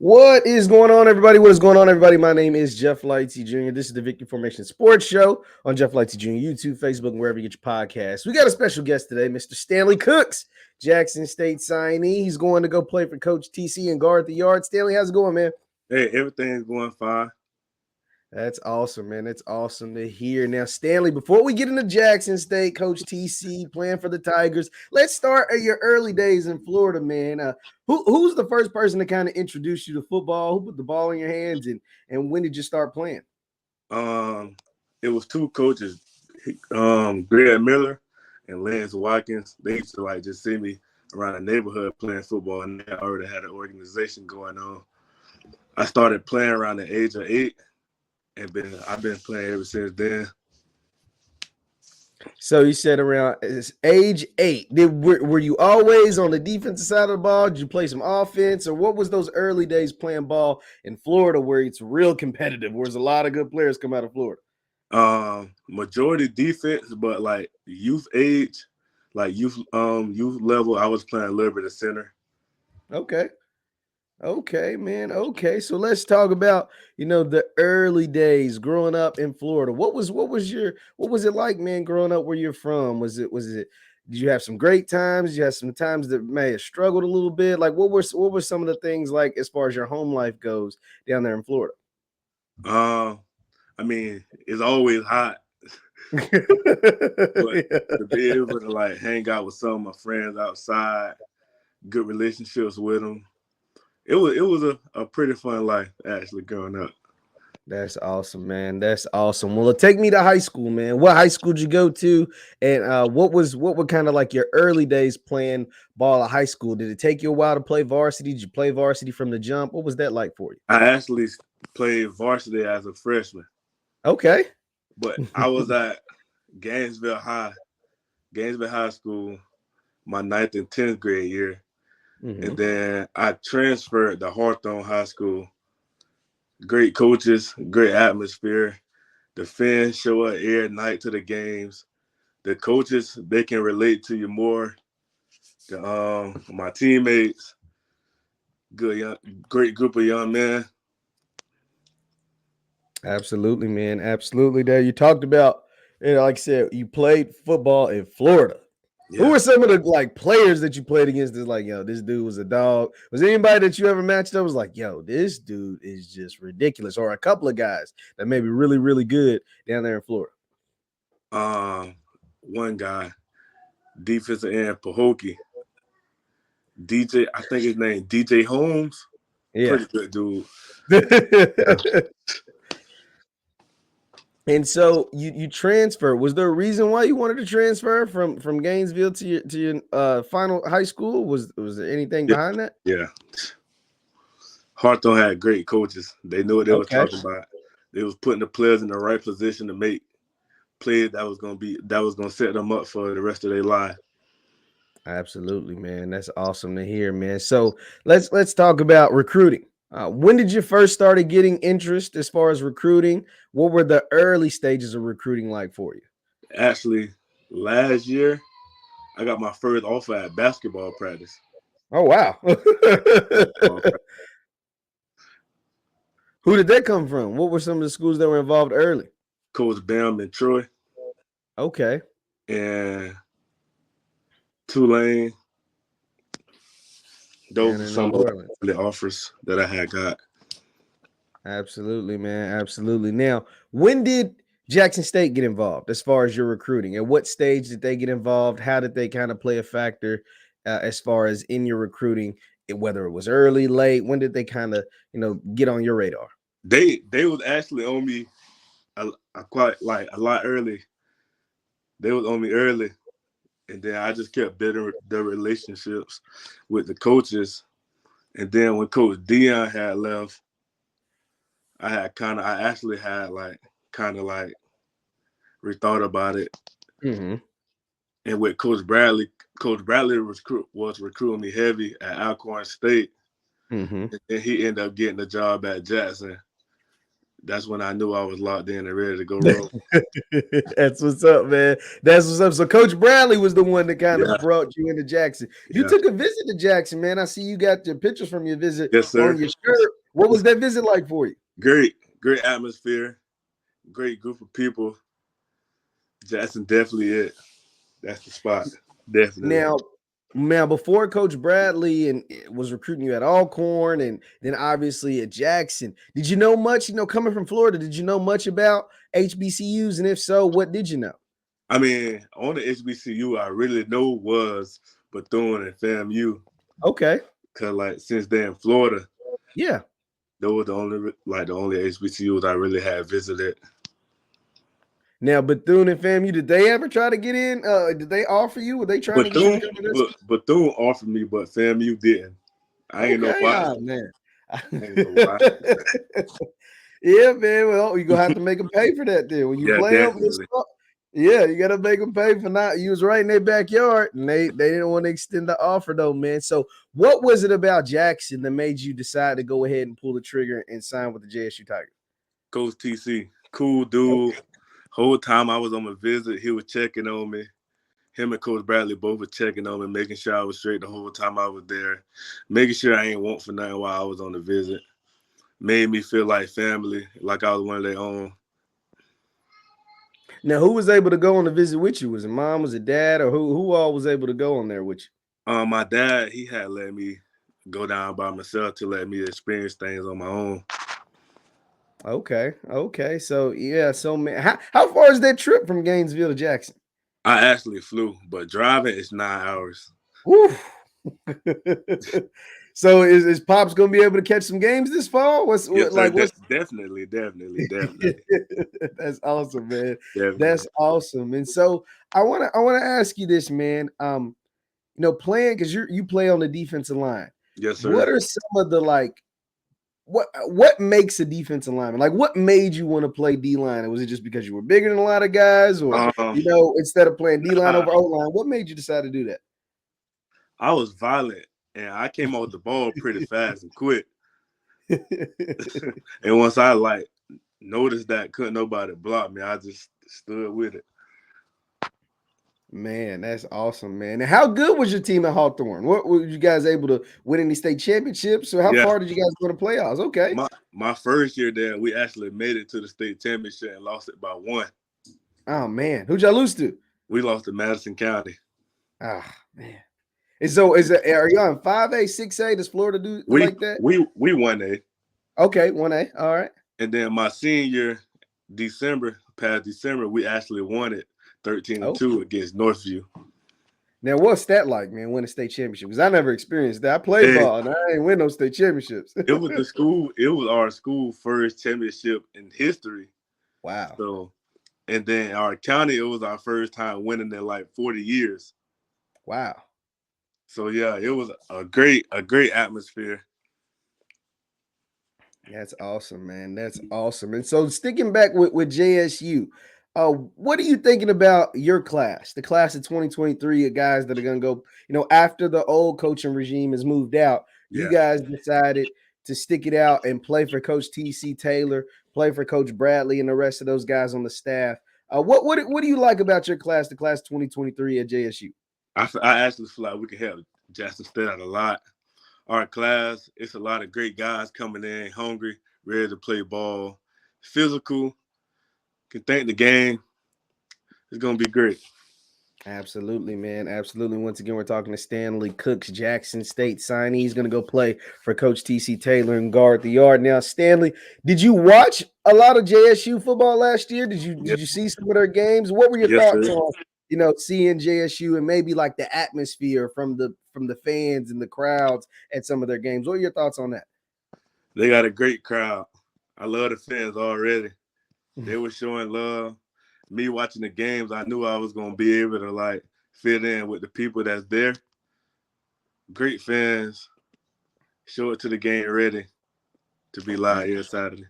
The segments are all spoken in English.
What is going on, everybody? What is going on, everybody? My name is JeffLightsyJr. This is the Victory Formation Sports Show on JeffLightsYJr, YouTube, Facebook, and wherever you get your podcasts. We got a special guest today, Mr. Stanley Cooks, Jackson State signee. He's going to go play for Coach TC and guard the yard. Stanley, how's it going, man? Hey, everything's going fine. That's awesome, man. That's awesome to hear. Now, Stanley, before we get into Jackson State, Coach TC playing for the Tigers, let's start at your early days in Florida, man. Who's the first person to kind of introduce you to football? Who put the ball in your hands, and when did you start playing? It was two coaches, Greg Miller and Lance Watkins. They used to just see me around the neighborhood playing football, and they already had an organization going on. I started playing around the age of 8. And I've been playing ever since then. So you said around age 8. Were you always on the defensive side of the ball? Did you play some offense? Or what was those early days playing ball in Florida where it's real competitive, where there's a lot of good players come out of Florida? Majority defense, but youth age, youth level, I was playing a little bit of center. Okay, man. Okay, so let's talk about the early days growing up in Florida. What was it like, man, growing up where you're from? Was it did you have some great times? Did you have some times that may have struggled a little bit? Like what were some of the things like as far as your home life goes down there in Florida? I mean, it's always hot. But to be able to hang out with some of my friends outside, good relationships with them. It was a pretty fun life, actually, growing up. That's awesome, man. That's awesome. Well, take me to high school, man. What high school did you go to? And what were kind of like your early days playing ball at high school? Did it take you a while to play varsity? Did you play varsity from the jump? What was that like for you? I actually played varsity as a freshman. Okay. But I was at Gainesville High School, my 9th and 10th grade year. Mm-hmm. And then I transferred to Hawthorne High School. Great coaches, great atmosphere. The fans show up every night to the games. The coaches, they can relate to you more. My teammates, great group of young men. Absolutely, man. Absolutely. There you talked about, like I said, you played football in Florida. Yeah. Who were some of the players that you played against? This this dude was a dog. Was there anybody that you ever matched up was like, yo, this dude is just ridiculous? Or a couple of guys that may be really, really good down there in Florida? One guy, defensive end, Pahokee. DJ, I think his name DJ Holmes. Yeah. Pretty good dude. And so you transfer. Was there a reason why you wanted to transfer from Gainesville to your final high school? Was there anything behind that? Yeah. Hawthorne had great coaches. They knew what they were talking about. They was putting the players in the right position to make plays that was gonna set them up for the rest of their life. Absolutely, man. That's awesome to hear, man. So let's talk about recruiting. When did you first started getting interest as far as recruiting? What were the early stages of recruiting like for you? Actually, last year, I got my first offer at basketball practice. Oh, wow. Who did that come from? What were some of the schools that were involved early? Coach Bam in Troy. Okay. And Tulane. Those are some of the offers that I had got. Absolutely, man. Absolutely. Now, when did Jackson State get involved as far as your recruiting? At what stage did they get involved? How did they kind of play a factor as far as in your recruiting, whether it was early, late? When did they kind of, get on your radar? They was actually on me a lot early. They was on me early. And then I just kept building the relationships with the coaches. And then when Coach Dion had left, I actually had rethought about it. Mm-hmm. And with Coach Bradley was recruiting me heavy at Alcorn State. Mm-hmm. And he ended up getting a job at Jackson. that's when I knew I was locked in and ready to go roll. That's what's up, man. That's what's up. So Coach Bradley was the one that kind of brought you into Jackson. You took a visit to Jackson, man. I see you got your pictures from your visit on your shirt. What was that visit like for you? Great atmosphere, great group of people. Jackson definitely it. That's the spot. Definitely. Now, before Coach Bradley and was recruiting you at Alcorn and then obviously at Jackson, did you know much? Coming from Florida, did you know much about HBCUs? And if so, what did you know? I mean, on the HBCU, I really know was Bethune and FAMU. Okay. Cause since they're in Florida, yeah, those were the only HBCUs I really had visited. Now, Bethune and FAMU, did they ever try to get in? Did they offer you? Were they trying to get you to come to this? Bethune offered me, but FAMU didn't. I ain't know why. Oh, man. I ain't know why. Yeah, man. Well, you're going to have to make them pay for that then. When you play them, yeah, you got to make them pay for not. You was right in their backyard, and they didn't want to extend the offer, though, man. So what was it about Jackson that made you decide to go ahead and pull the trigger and sign with the JSU Tigers? Coach TC, cool dude. Okay. Whole time I was on my visit, he was checking on me. Him and Coach Bradley both were checking on me, making sure I was straight the whole time I was there, making sure I ain't want for nothing while I was on the visit. Made me feel like family, like I was one of their own. Now, who was able to go on the visit with you? Was it mom? Was it dad? Or who all was able to go on there with you? My dad, he had let me go down by myself to let me experience things on my own. Okay. So, yeah. So, man, how far is that trip from Gainesville to Jackson? I actually flew, but driving is 9 hours. Woo. So, is Pops going to be able to catch some games this fall? Definitely. That's awesome, man. Definitely. That's awesome. And so, I want to ask you this, man. Playing because you play on the defensive line. Yes, sir. What are some of the what makes a defensive lineman? Like, what made you want to play D-line? Was it just because you were bigger than a lot of guys, or instead of playing D-line over O-line, what made you decide to do that? I was violent, and I came off the ball pretty fast and quick. And once I noticed that couldn't nobody block me, I just stood with it. Man, that's awesome, man. And how good was your team at Hawthorne? What were you guys able to win any state championships? So how far did you guys go to playoffs? Okay. My first year there, we actually made it to the state championship and lost it by 1. Oh, man. Who'd y'all lose to? We lost to Madison County. Ah, man. And so are you on 5A, 6A? Does Florida do like that? We 1A. Okay, 1A. All right. And then my senior past December, we actually won it 13-2 against Northview. Now, what's that like, man, win a state championship? Because I never experienced that. I played ball, and I ain't win no state championships. It was our school first championship in history. Wow. So, and then our county, it was our first time winning in 40 years. Wow. So, yeah, it was a great atmosphere. That's awesome, man. That's awesome. And so sticking back with JSU, what are you thinking about your class, the class of 2023 of guys that are going to go, after the old coaching regime has moved out, you guys decided to stick it out and play for Coach T.C. Taylor, play for Coach Bradley and the rest of those guys on the staff. What do you like about your class, the class 2023 at JSU? I actually feel like we can help Jackson stand out a lot. Our class, it's a lot of great guys coming in, hungry, ready to play ball, physical, can think the game. It's going to be great. Absolutely, man. Absolutely. Once again, we're talking to Stanley Cooks, Jackson State signee. He's going to go play for Coach T.C. Taylor and guard the yard. Now, Stanley, did you watch a lot of JSU football last year? Did you see some of their games? What were your thoughts on seeing JSU and maybe the atmosphere from the fans and the crowds at some of their games? What are your thoughts on that? They got a great crowd. I love the fans already. They were showing love. Me watching the games, I knew I was going to be able to fit in with the people that's there. Great fans. Show it to the game ready to be live here Saturday.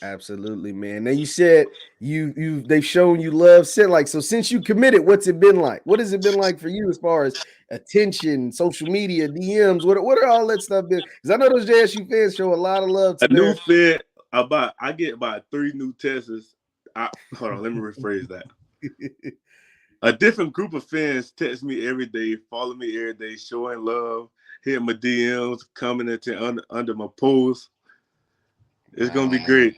Absolutely, man. Now you said they've shown you love. So since you committed, what's it been like? What has it been like for you as far as attention, social media, DMs? What are all that stuff been? Because I know those JSU fans show a lot of love to I get about 3 new texts. Hold on, let me rephrase that. A different group of fans text me every day, follow me every day, showing love, hitting my DMs, commenting under my posts. It's gonna be great.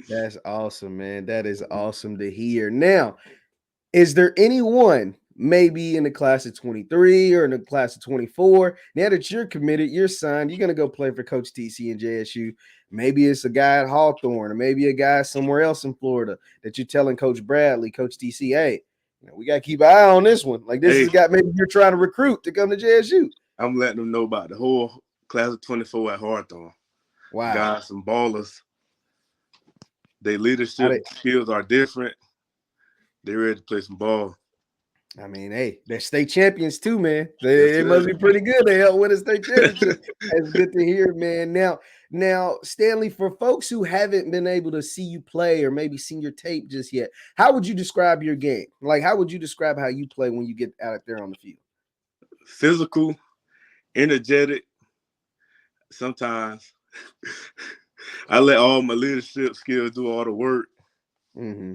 That's awesome, man. That is awesome to hear. Now, is there anyone maybe in the class of 23 or in the class of 24, now that you're committed, you're signed, you're going to go play for Coach TC and JSU? Maybe it's a guy at Hawthorne or maybe a guy somewhere else in Florida that you're telling Coach Bradley, Coach TC, hey, we got to keep an eye on this one. Like this is a guy maybe you're trying to recruit to come to JSU. I'm letting them know about the whole class of 24 at Hawthorne. Wow. Guys, some ballers. Their leadership skills are different. They're ready to play some ball. I mean, hey, they're state champions too, man. They must be pretty good. They help win a state championship. That's good to hear, man. Now, Stanley, for folks who haven't been able to see you play or maybe seen your tape just yet, how would you describe your game? Like, how would you describe how you play when you get out there on the field? Physical, energetic. Sometimes I let all my leadership skills do all the work. Mm-hmm.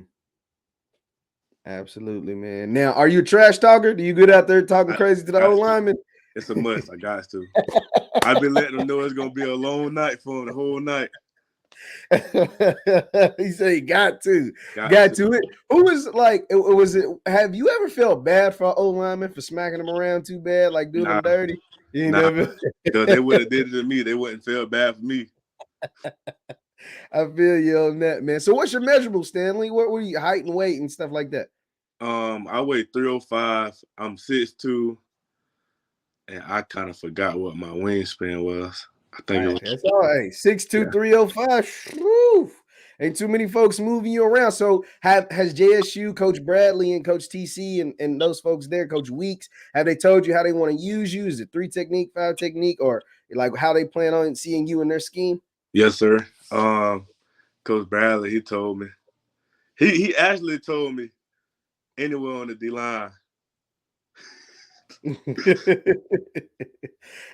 Absolutely, man. Now, are you a trash talker? Do you get out there talking crazy to the old lineman? It's a must. I got to. I've been letting them know it's going to be a long night for them the whole night. He said he got to. Got to it. Who was like, was it, have you ever felt bad for an old lineman for smacking them around too bad, like doing them dirty? You never. They would have did it to me. They wouldn't feel bad for me. I feel you on that, man. So what's your measurable, Stanley? What were you, height and weight and stuff like that? I weigh 305. I'm 6'2", and I kind of forgot what my wingspan was. I think it was. That's all right. 6'2", 305. Whew. Ain't too many folks moving you around. So has JSU, Coach Bradley and Coach TC and those folks there, Coach Weeks, have they told you how they want to use you? Is it 3 technique, 5 technique, or like how they plan on seeing you in their scheme? Yes, sir. Coach Bradley, he told me. He actually told me anywhere on the D-line.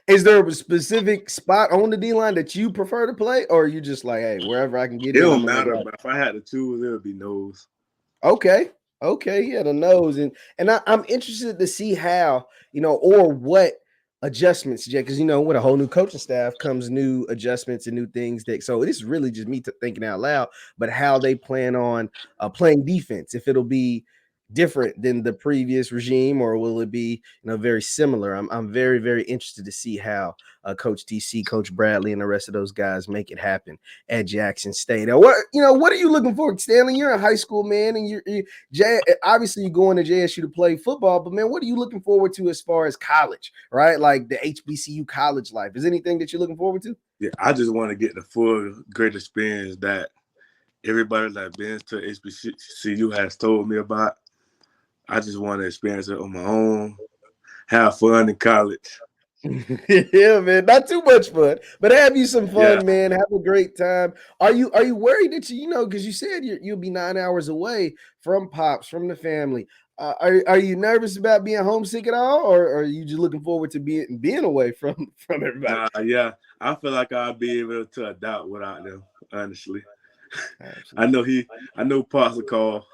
Is there a specific spot on the D-line that you prefer to play, or are you just like, hey, wherever I can get it don't matter, but if I had to choose, it would be nose. Okay, yeah, the nose. And I'm interested to see how, or what adjustments, Jay, because with a whole new coaching staff comes new adjustments and new things so this is really just me thinking out loud, but how they plan on playing defense, if it'll be different than the previous regime or will it be very similar. I'm very, very interested to see how Coach TC, Coach Bradley, and the rest of those guys make it happen at Jackson State. Now, what are you looking for, Stanley? You're in high school, man, and you're obviously you're going to JSU to play football, but man, what are you looking forward to as far as college, right? Like the HBCU college life. Is anything that you're looking forward to? Yeah, I just want to get the full great experience that everybody that's been to HBCU has told me about. I just want to experience it on my own, have fun in college. Yeah, man, not too much fun, but have you some fun, man. Have a great time. Are you worried that because you said you'll be 9 hours away from pops, from the family? Are you nervous about being homesick at all, or are you just looking forward to being away from everybody? Yeah, I feel like I'll be able to adapt without them. Honestly, I know pops will call.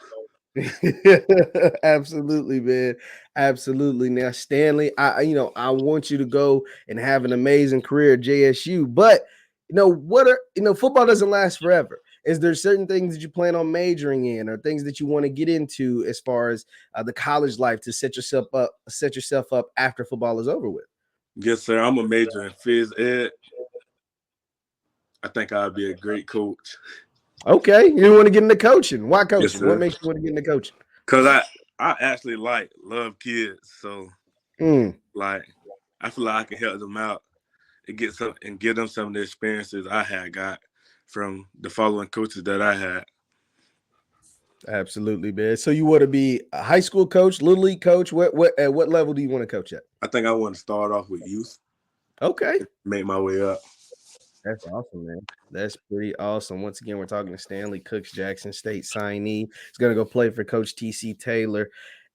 Absolutely, man. Absolutely. Now, Stanley, I want you to go and have an amazing career at JSU, but football doesn't last forever. Is there certain things that you plan on majoring in or things that you want to get into as far as the college life to set yourself up after football is over with? Yes, sir. I'm a major in phys ed. I think I'll be a great coach. Okay, you want to get into coaching? Why coaching? Yes, what makes you want to get into coaching? Because I actually love kids, so I feel like I can help them out and give them some of the experiences I had got from the following coaches that I had. Absolutely, man. So you want to be a high school coach, little league coach? At what level do you want to coach at? I think I want to start off with youth. Okay, make my way up. That's awesome, man. That's pretty awesome. Once again, we're talking to Stanley Cooks, Jackson State signee. He's going to go play for Coach TC Taylor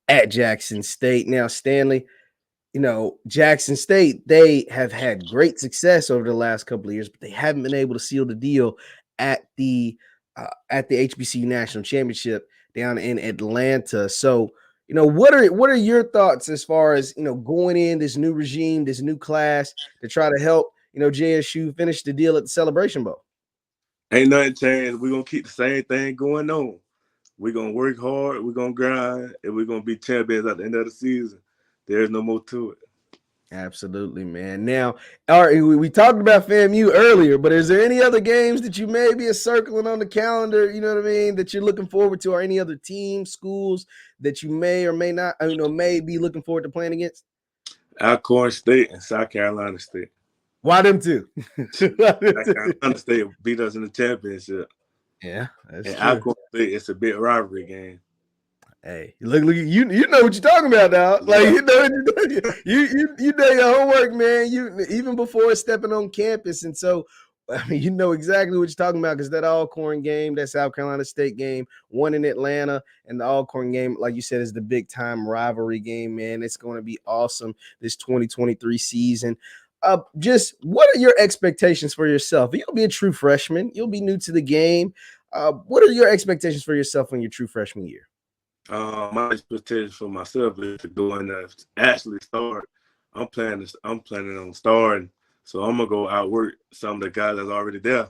at Jackson State. Now, Stanley, Jackson State, they have had great success over the last couple of years, but they haven't been able to seal the deal at the HBCU National Championship down in Atlanta. So, what are your thoughts as far as, going in this new regime, this new class to try to help, JSU finish the deal at the Celebration Bowl? Ain't nothing changed. We're going to keep the same thing going on. We're going to work hard, we're going to grind, and we're going to be champions at the end of the season. There's no more to it. Absolutely, man. Now, all right, we talked about FAMU earlier, but is there any other games that you maybe are circling on the calendar, that you're looking forward to, or any other teams, schools that you may or may not, may be looking forward to playing against? Alcorn State and South Carolina State. Why them two? South Carolina State beat us in the championship. Yeah, that's and true. Alcorn State, it's a big rivalry game. Hey, look, you know what you're talking about now. Like, you know your homework, man. You even before stepping on campus, and so I mean, you know exactly what you're talking about, because that Alcorn game, that South Carolina State game, one in Atlanta, and the Alcorn game, like you said, is the big time rivalry game, man. It's going to be awesome this 2023 season. Just what are your expectations for yourself? You'll be a true freshman. You'll be new to the game. What are your expectations for yourself in your true freshman year? My expectation for myself is to go in there actually start. I'm planning on starting, so I'm gonna go outwork some of the guys that's already there,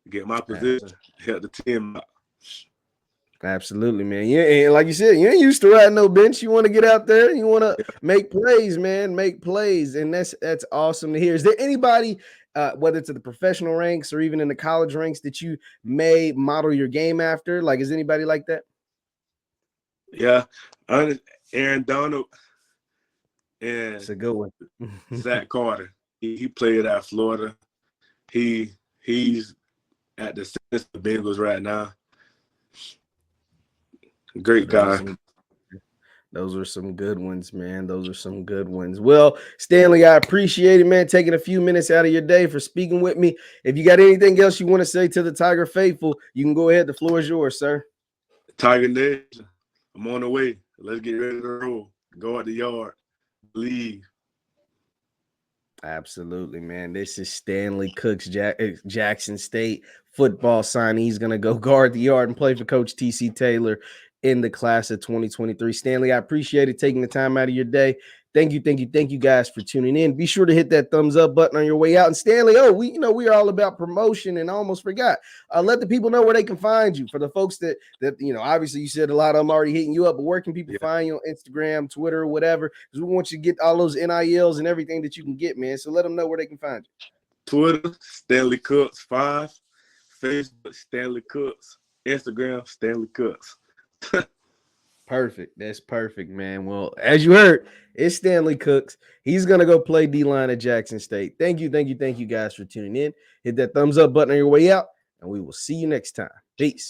get my position, help the team out. Absolutely, man. Yeah, and like you said, you ain't used to riding no bench. You want to get out there. You want to make plays, man. Make plays, and that's awesome to hear. Is there anybody, whether it's at the professional ranks or even in the college ranks, that you may model your game after? Like, is anybody like that? Yeah, Aaron Donald and it's a good one. Zach Carter. He played at Florida. He's at the Bengals right now. Great guy. Those are some good ones, man. Those are some good ones. Well, Stanley, I appreciate it, man, taking a few minutes out of your day for speaking with me. If you got anything else you want to say to the Tiger faithful, you can go ahead. The floor is yours, sir. Tiger Nation, I'm on the way. Let's get ready to roll. Go at the yard. Leave. Absolutely, man. This is Stanley Cooks, Jackson State football signee. He's going to go guard the yard and play for Coach T.C. Taylor in the class of 2023. Stanley, I appreciate it taking the time out of your day. Thank you guys for tuning in. Be sure to hit that thumbs up button on your way out. And Stanley, we are all about promotion, and I almost forgot. Let the people know where they can find you. For the folks that obviously you said a lot of them already hitting you up, but where can people find you on Instagram, Twitter, whatever? Because we want you to get all those NILs and everything that you can get, man. So let them know where they can find you. Twitter, Stanley Cooks 5, Facebook, Stanley Cooks, Instagram, Stanley Cooks. Perfect. That's perfect, man. Well, as you heard, it's Stanley Cooks. He's going to go play D-line at Jackson State. Thank you guys for tuning in. Hit that thumbs up button on your way out, and we will see you next time. Peace.